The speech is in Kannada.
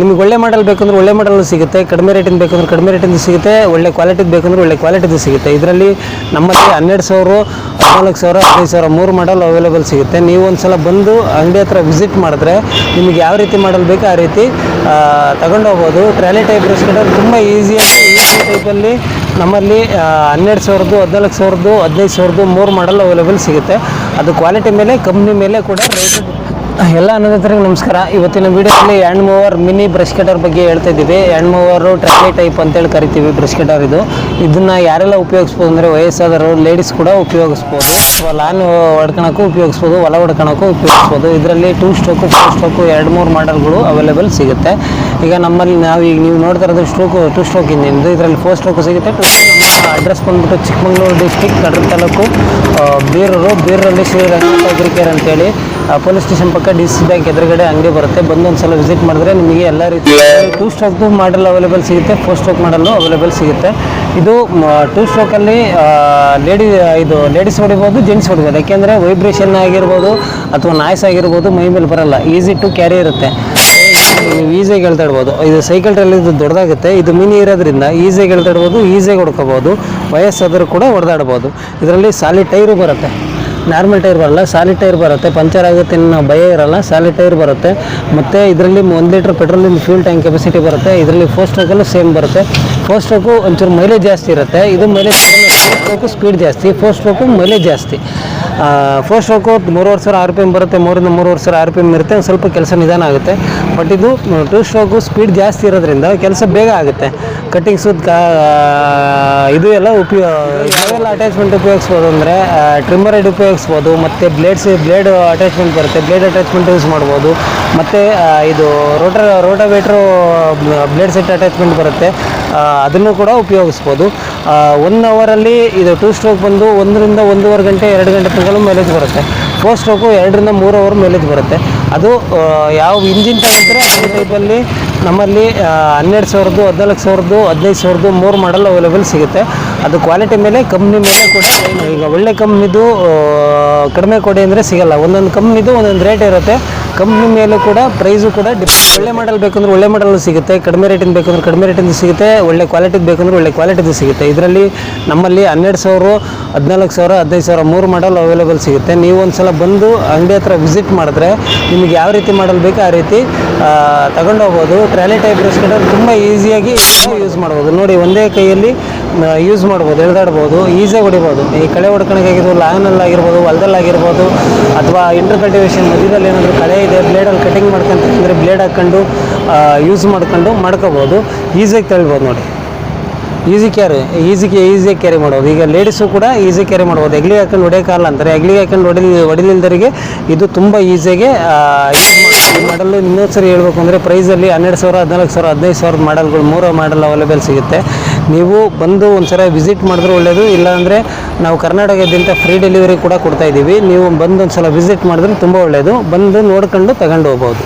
ನಿಮಗೆ ಒಳ್ಳೆ ಮಾಡಲ್ ಬೇಕಂದ್ರೆ ಒಳ್ಳೆ ಮಾಡಲ್ ಸಿಗುತ್ತೆ, ಕಡಿಮೆ ರೇಟಿಂದ ಬೇಕಂದ್ರೆ ಕಡಿಮೆ ರೇಟಿಂದ ಸಿಗುತ್ತೆ, ಒಳ್ಳೆ ಕ್ವಾಲಿಟಿದು ಬೇಕಂದ್ರೆ ಒಳ್ಳೆ ಕ್ವಾಲಿಟಿದು ಸಿಗುತ್ತೆ. ಇದರಲ್ಲಿ ನಮ್ಮಲ್ಲಿ 12,000, 14,000, 15,000 3 ಮಾಡಲ್ ಅವೈಲೇಬಲ್ ಸಿಗುತ್ತೆ. ನೀವು ಒಂದ್ಸಲ ಬಂದು ಅಂಗಡಿ ಹತ್ರ ವಿಸಿಟ್ ಮಾಡಿದ್ರೆ ನಿಮಗೆ ಯಾವ ರೀತಿ ಮಾಡಲ್ ಬೇಕೋ ಆ ರೀತಿ ತಗೊಂಡು ಹೋಗ್ಬೋದು. ಟ್ರಾಲಿ ಟೈಪ್ ಬ್ರಷ್ ಕಟರ್ ತುಂಬ ಈಸಿಯಾಗಿ ಈಸಿ ಟೈಪಲ್ಲಿ ನಮ್ಮಲ್ಲಿ 12,000, 14,000, 15,000 3 ಮಾಡಲ್ ಅವೈಲೇಬಲ್ ಸಿಗುತ್ತೆ. ಅದು ಕ್ವಾಲಿಟಿ ಮೇಲೆ ಕಂಪ್ನಿ ಮೇಲೆ ಕೂಡ ರೇಟ್. ಎಲ್ಲ ಅನ್ನೋದರಿಗೆ ನಮಸ್ಕಾರ. ಇವತ್ತಿನ ವೀಡಿಯೋದಲ್ಲಿ hand mower mini brush cutter ಬಗ್ಗೆ ಹೇಳ್ತಾ ಇದ್ದೀವಿ. ಹ್ಯಾಂಡ್ ಮೂವರು ಟ್ರಾಲಿ ಟೈಪ್ ಅಂತೇಳಿ ಕರಿತೀವಿ ಬ್ರಷ್ ಕಟರ್. ಇದನ್ನು ಯಾರೆಲ್ಲ ಉಪಯೋಗಿಸ್ಬೋದು ಅಂದರೆ ವಯಸ್ಸಾದವರು, ಲೇಡೀಸ್ ಕೂಡ ಉಪಯೋಗಿಸ್ಬೋದು, ಅಥವಾ ಲಾನ್ ಹೊಡ್ಕೊಳಕ್ಕೂ ಉಪಯೋಗಿಸ್ಬೋದು, ಹೊಲ ಹೊಡ್ಕೊಳಕ್ಕೂ ಉಪಯೋಗಿಸ್ಬೋದು. ಇದರಲ್ಲಿ 2 ಸ್ಟ್ರೋಕು 4 ಸ್ಟ್ರೋಕು 2-3 ಮಾಡಲ್ಗಳು ಅವೈಲೇಬಲ್ ಸಿಗುತ್ತೆ. ಈಗ ನಮ್ಮಲ್ಲಿ ನೀವು ನೋಡ್ತಾ ಇರೋದು 2 ಸ್ಟ್ರೋಕ್ ಇಂಜಿನ್ದು. ಇದರಲ್ಲಿ 4 ಸ್ಟ್ರೋಕು ಸಿಗುತ್ತೆ. ನಮ್ಮ ಅಡ್ರೆಸ್ ಬಂದುಬಿಟ್ಟು ಚಿಕ್ಕಮಗಳೂರು ಡಿಸ್ಟಿಕ್, ಕಡೂರು ತಾಲೂಕು, ಬೀರರಲ್ಲಿ ಶ್ರೀ ರಂಗನಾಥ ಅಗ್ರಿಕೇರ್ ಅಂತೇಳಿ ಪೊಲೀಸ್ ಸ್ಟೇಷನ್ ಪಕ್ಕ DC ಬ್ಯಾಂಕ್ ಎದುರುಗಡೆ ಅಂಗಡಿ ಬರುತ್ತೆ. ಬಂದು ಒಂದು ಸಲ ವಿಸಿಟ್ ಮಾಡಿದ್ರೆ ನಿಮಗೆ ಎಲ್ಲ ರೀತಿ 2 ಸ್ಟ್ರೋಕ್ದು ಮಾಡಲ್ ಅವೈಲೇಬಲ್ ಸಿಗುತ್ತೆ, 4 ಸ್ಟ್ರೋಕ್ ಮಾಡಲ್ಲು ಅವೈಲೇಬಲ್ ಸಿಗುತ್ತೆ. ಇದು 2 ಸ್ಟ್ರೋಕಲ್ಲಿ ಲೇಡೀಸ್ ಹೊಡಿಬೋದು, ಜೆಂಟ್ಸ್ ಹೊಡಿಬೋದು. ಯಾಕೆಂದರೆ ವೈಬ್ರೇಷನ್ ಆಗಿರ್ಬೋದು ಅಥವಾ ನಾಯ್ಸ್ ಆಗಿರ್ಬೋದು ಮೈ ಮೇಲೆ ಬರಲ್ಲ, ಈಸಿ ಟು ಕ್ಯಾರಿ ಇರುತ್ತೆ. ನೀವು ಈಸಿಯಾಗಿ ಹೇಳ್ತಾಡ್ಬೋದು. ಇದು ಸೈಕಲ್ ಟ್ರಾಲಿ ಇದು ದೊಡ್ಡದಾಗುತ್ತೆ. ಇದು ಮಿನಿ ಇರೋದ್ರಿಂದ ಈಸಿಯಾಗಿ ಹೇಳ್ತಾಡ್ಬೋದು, ಈಸಿಯಾಗಿ ಹೊಡ್ಕೋಬೋದು. ವಯಸ್ಸಾದರೂ ಕೂಡ ಹೊಡೆದಾಡ್ಬೋದು. ಇದರಲ್ಲಿ ಸಾಲಿಡ್ ಟೈರು ಬರುತ್ತೆ, ನಾರ್ಮಲ್ ಟೈರ್ ಬರಲ್ಲ, ಸಾಲಿಡ್ ಟೈರ್ ಬರುತ್ತೆ. ಪಂಚರ್ ಆಗುತ್ತೆ ಅನ್ನೋ ಭಯ ಇರಲ್ಲ, ಸಾಲಿಡ್ ಟೈರ್ ಬರುತ್ತೆ. ಮತ್ತು ಇದರಲ್ಲಿ 1 ಲೀಟ್ರ್ ಪೆಟ್ರೋಲಿಂದ ಫ್ಯೂಲ್ ಟ್ಯಾಂಕ್ ಕೆಪಾಸಿಟಿ ಬರುತ್ತೆ. ಇದರಲ್ಲಿ 4 ಸ್ಟ್ರೋಕಲ್ಲೂ ಸೇಮ್ ಬರುತ್ತೆ. 4 ಸ್ಟ್ರೋಕು ಒಂಚೂರು ಮೈಲೇಜ್ ಜಾಸ್ತಿ ಇರುತ್ತೆ. ಇದು ಮೈಲೇಜ್ 4 ಸ್ಟ್ರೋಕು ಸ್ಪೀಡ್ ಜಾಸ್ತಿ, 4 ಸ್ಟ್ರೋಕು ಮೈಲೇಜ್ ಜಾಸ್ತಿ. 4 ಸ್ಟ್ರೋಕು 3,500 RPM ಬರುತ್ತೆ, 3ರಿಂದ 3,500 RPM ಇರುತ್ತೆ. ಒಂದು ಸ್ವಲ್ಪ ಕೆಲಸ ನಿಧಾನ ಆಗುತ್ತೆ. ಬಟ್ ಇದು 2 ಸ್ಟ್ರೋಕು ಸ್ಪೀಡ್ ಜಾಸ್ತಿ ಇರೋದ್ರಿಂದ ಕೆಲಸ ಬೇಗ ಆಗುತ್ತೆ. ಕಟ್ಟಿಂಗ್ ಸುತ್ತ ಇದು ಎಲ್ಲ ಯಾವೆಲ್ಲ ಅಟ್ಯಾಚ್ಮೆಂಟ್ ಉಪಯೋಗಿಸ್ಬೋದು ಅಂದರೆ ಟ್ರಿಮ್ಮರ್ ಹೆಡ್ ಉಪಯೋಗಿಸ್ಬೋದು, ಮತ್ತು ಬ್ಲೇಡ್ ಅಟ್ಯಾಚ್ಮೆಂಟ್ ಬರುತ್ತೆ, ಬ್ಲೇಡ್ ಅಟ್ಯಾಚ್ಮೆಂಟ್ ಯೂಸ್ ಮಾಡ್ಬೋದು. ಮತ್ತು ಇದು ರೋಟಾವೇಟ್ರು ಬ್ಲೇಡ್ ಸೆಟ್ ಅಟ್ಯಾಚ್ಮೆಂಟ್ ಬರುತ್ತೆ, ಅದನ್ನು ಕೂಡ ಉಪಯೋಗಿಸ್ಬೋದು. 1 ಅವರಲ್ಲಿ ಇದು 2 ಸ್ಟ್ರೋಕ್ ಬಂದು 1ರಿಂದ 1.5 ಗಂಟೆ 2 ಗಂಟೆ ತನಕ ಮೈಲೇಜ್ ಬರುತ್ತೆ. 4 ಸ್ಟ್ರೋಕು 2ರಿಂದ 3 ಅವರ್ ಮೈಲೇಜ್ ಬರುತ್ತೆ. ಅದು ಯಾವ ಇಂಜಿನ್ ತಗೊಂಡ್ರೆ ಅದೇ ಟೈಪಲ್ಲಿ ನಮ್ಮಲ್ಲಿ 12,000, 14,000, 15,000 3 ಮಾಡಲ್ ಅವೈಲೇಬಲ್ ಸಿಗುತ್ತೆ. ಅದು ಕ್ವಾಲಿಟಿ ಮೇಲೆ ಕಂಪ್ನಿ ಮೇಲೆ ಕೂಡ. ಈಗ ಒಳ್ಳೆ ಕಂಪ್ನಿದು ಕಡಿಮೆ ಕೊಡಿ ಅಂದರೆ ಸಿಗಲ್ಲ. ಒಂದೊಂದು ಕಂಪ್ನಿದು ಒಂದೊಂದು ರೇಟ್ ಇರುತ್ತೆ. ಕಂಪ್ನಿ ಮೇಲೂ ಕೂಡ ಪ್ರೈಸು ಕೂಡ ಒಳ್ಳೆ ಮಾಡಲ್ ಬೇಕಂದ್ರೆ ಒಳ್ಳೆ ಮಾಡಲ್ ಸಿಗುತ್ತೆ, ಕಡಿಮೆ ರೇಟಿಂದ ಬೇಕಂದ್ರೆ ಕಡಿಮೆ ರೇಟಿಂದ ಸಿಗುತ್ತೆ, ಒಳ್ಳೆ ಕ್ವಾಲಿಟಿದು ಬೇಕಂದ್ರೆ ಒಳ್ಳೆ ಕ್ವಾಲಿಟಿದು ಸಿಗುತ್ತೆ. ಇದರಲ್ಲಿ ನಮ್ಮಲ್ಲಿ 12,000, 14,000, 15,000 3 ಮಾಡಲ್ ಅವೈಲೇಬಲ್ ಸಿಗುತ್ತೆ. ನೀವು ಒಂದು ಸಲ ಬಂದು ಅಂಗಡಿ ಹತ್ರ ವಿಸಿಟ್ ಮಾಡಿದ್ರೆ ನಿಮಗೆ ಯಾವ ರೀತಿ ಮಾಡಲ್ ಬೇಕೋ ಆ ರೀತಿ ತಗೊಂಡು ಹೋಗ್ಬೋದು. ಟ್ರಾಲಿ ಟೈಪ್ ಬ್ರಷ್ ಕಟರ್ ತುಂಬ ಈಸಿಯಾಗಿ ಯೂಸ್ ಮಾಡ್ಬೋದು. ನೋಡಿ, ಒಂದೇ ಕೈಯಲ್ಲಿ ಯೂಸ್ ಮಾಡ್ಬೋದು, ಎಳ್ದಾಡ್ಬೋದು, ಈಸಿಯಾಗಿ ಹೊಡಿಬೋದು. ಈ ಕಳೆ ಹೊಡ್ಕೊಳಕ್ಕಾಗಿರ್ಬೋದು, ಲಾನಲ್ಲಾಗಿರ್ಬೋದು, ಹೊಲದಲ್ಲಾಗಿರ್ಬೋದು, ಅಥವಾ ಇಂಟರ್ ಕಲ್ಟಿವೇಷನ್ ಮಧ್ಯದಲ್ಲಿ ಏನಾದರೂ ಕಳೆ ಇದೆ, ಬ್ಲೇಡಲ್ಲಿ ಕಟಿಂಗ್ ಮಾಡ್ಕೊಂತಂದರೆ ಬ್ಲೇಡ್ ಹಾಕ್ಕೊಂಡು ಯೂಸ್ ಮಾಡ್ಕೋಬೋದು. ಈಸಿಯಾಗಿ ತಳ್ಬೋದು. ನೋಡಿ, ಈಸಿಯಾಗಿ ಕ್ಯಾರಿ ಮಾಡ್ಬೋದು. ಈಗ ಲೇಡೀಸು ಕೂಡ ಈಸಿ ಕ್ಯಾರಿ ಮಾಡ್ಬೋದು. ಎಗ್ಲಿಗೆ ಹಾಕೊಂಡು ಹೊಡೆಯೋಕ್ಕಾಗಲ್ಲ ಅಂತಾರೆ, ಎಗ್ಲಿಗೆ ಹಾಕೊಂಡು ಹೊಡಿಲಿಲ್ದರಿಗೆ ಇದು ತುಂಬ ಈಸಿಯಾಗಿ ಯೂಸ್ ಮಾಡ್ಬೋದು. ಈ ಮಾಡಲು ಇನ್ನೊಂದು ಸರಿ ಹೇಳ್ಬೇಕು ಅಂದರೆ ಪ್ರೈಸಲ್ಲಿ 12,000, 14,000, 15,000 ಮಾಡಲ್ಗಳು 3 ಮಾಡಲ್ ಅವೈಲೇಬಲ್ ಸಿಗುತ್ತೆ. ನೀವು ಬಂದು ಒಂದ್ಸಲ ವಿಸಿಟ್ ಮಾಡಿದ್ರೆ ಒಳ್ಳೆಯದು. ಇಲ್ಲಾಂದರೆ ನಾವು ಕರ್ನಾಟಕದಾದ್ಯಂತ ಫ್ರೀ ಡೆಲಿವರಿ ಕೂಡ ಕೊಡ್ತಾಯಿದ್ದೀವಿ. ನೀವು ಬಂದು ಒಂದು ಸಲ ವಿಸಿಟ್ ಮಾಡಿದ್ರೆ ತುಂಬ ಒಳ್ಳೆಯದು. ಬಂದು ನೋಡ್ಕೊಂಡು ತಗೊಂಡು ಹೋಗ್ಬೋದು.